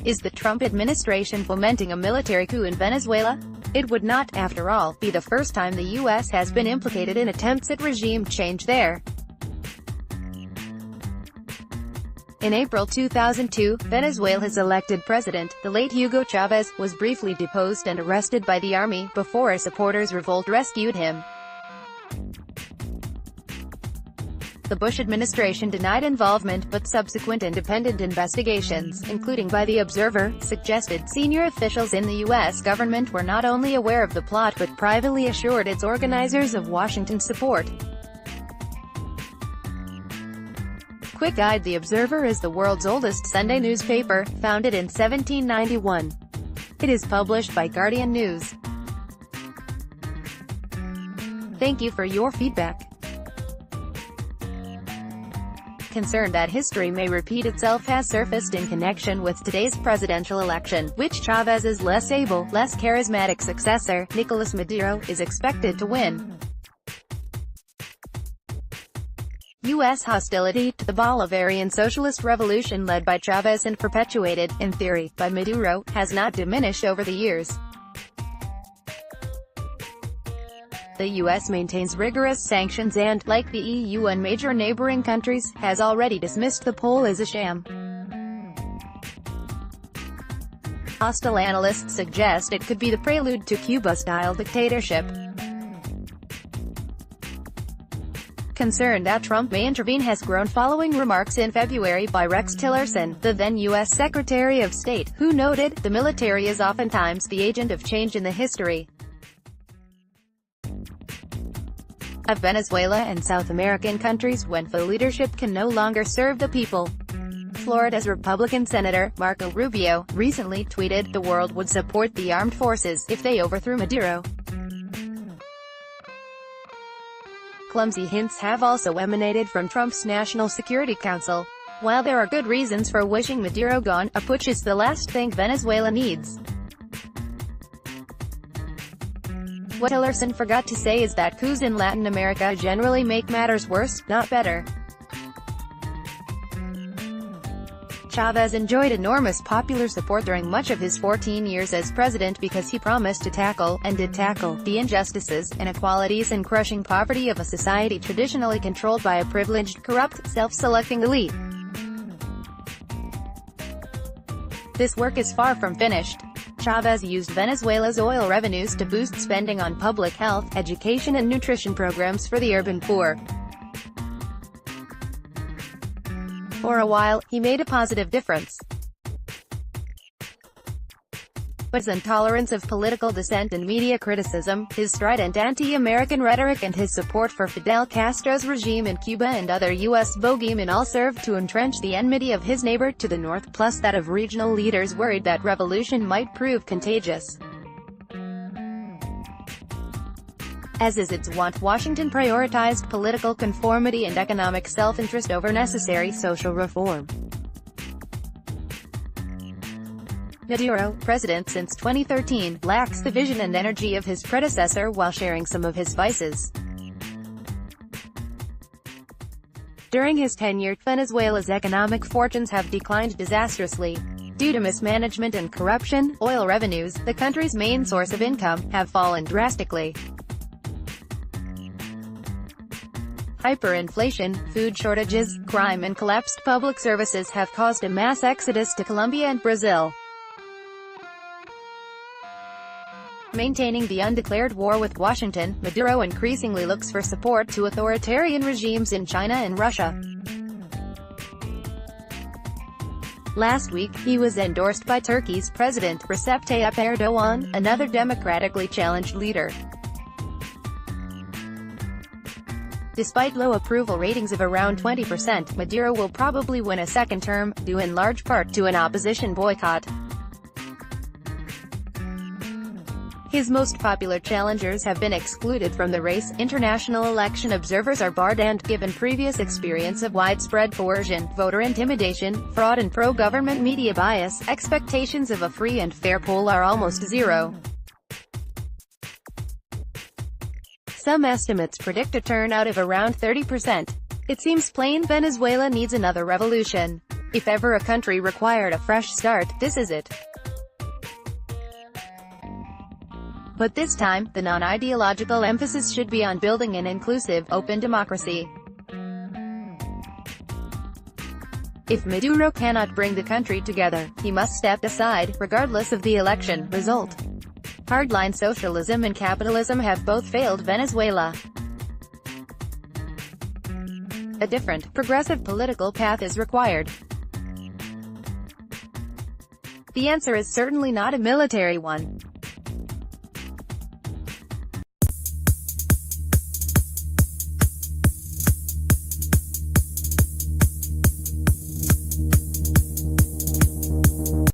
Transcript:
Is the Trump administration fomenting a military coup in Venezuela? It would not, after all, be the first time the U.S. has been implicated in attempts at regime change there. In April 2002, Venezuela's elected president, the late Hugo Chávez, was briefly deposed and arrested by the army, before a supporters' revolt rescued him. The Bush administration denied involvement, but subsequent independent investigations, including by the Observer, suggested senior officials in the U.S. government were not only aware of the plot but privately assured its organizers of Washington support. Quick guide: The Observer is the world's oldest Sunday newspaper, founded in 1791. It is published by Guardian News. Thank you for your feedback. Concern that history may repeat itself has surfaced in connection with today's presidential election, which Chávez's less able, less charismatic successor, Nicolas Maduro, is expected to win. U.S. hostility to the Bolivarian socialist revolution led by Chávez and perpetuated, in theory, by Maduro, has not diminished over the years. The U.S. maintains rigorous sanctions and, like the EU and major neighboring countries, has already dismissed the poll as a sham. Hostile analysts suggest it could be the prelude to Cuba-style dictatorship. Concern that Trump may intervene has grown following remarks in February by Rex Tillerson, the then U.S. Secretary of State, who noted, "The military is oftentimes the agent of change in the history of Venezuela and South American countries when the leadership can no longer serve the people." Florida's Republican Senator, Marco Rubio, recently tweeted, "The world would support the armed forces if they overthrew Maduro." Clumsy hints have also emanated from Trump's National Security Council. While there are good reasons for wishing Maduro gone, a putsch is the last thing Venezuela needs. What Tillerson forgot to say is that coups in Latin America generally make matters worse, not better. Chávez enjoyed enormous popular support during much of his 14 years as president because he promised to tackle, and did tackle, the injustices, inequalities and crushing poverty of a society traditionally controlled by a privileged, corrupt, self-selecting elite. This work is far from finished. Chávez used Venezuela's oil revenues to boost spending on public health, education and nutrition programs for the urban poor. For a while, he made a positive difference. But his intolerance of political dissent and media criticism, his strident anti-American rhetoric and his support for Fidel Castro's regime in Cuba and other U.S. bogeymen all served to entrench the enmity of his neighbor to the north, plus that of regional leaders worried that revolution might prove contagious. As is its wont, Washington prioritized political conformity and economic self-interest over necessary social reform. Maduro, president since 2013, lacks the vision and energy of his predecessor while sharing some of his vices. During his tenure, Venezuela's economic fortunes have declined disastrously. Due to mismanagement and corruption, oil revenues, the country's main source of income, have fallen drastically. Hyperinflation, food shortages, crime and collapsed public services have caused a mass exodus to Colombia and Brazil. Maintaining the undeclared war with Washington, Maduro increasingly looks for support to authoritarian regimes in China and Russia. Last week, he was endorsed by Turkey's President, Recep Tayyip Erdogan, another democratically challenged leader. Despite low approval ratings of around 20%, Maduro will probably win a second term, due in large part to an opposition boycott. His most popular challengers have been excluded from the race, international election observers are barred and, given previous experience of widespread coercion, voter intimidation, fraud and pro-government media bias, expectations of a free and fair poll are almost zero. Some estimates predict a turnout of around 30%. It seems plain Venezuela needs another revolution. If ever a country required a fresh start, this is it. But this time, the non-ideological emphasis should be on building an inclusive, open democracy. If Maduro cannot bring the country together, he must step aside, regardless of the election result. Hardline socialism and capitalism have both failed Venezuela. A different, progressive political path is required. The answer is certainly not a military one.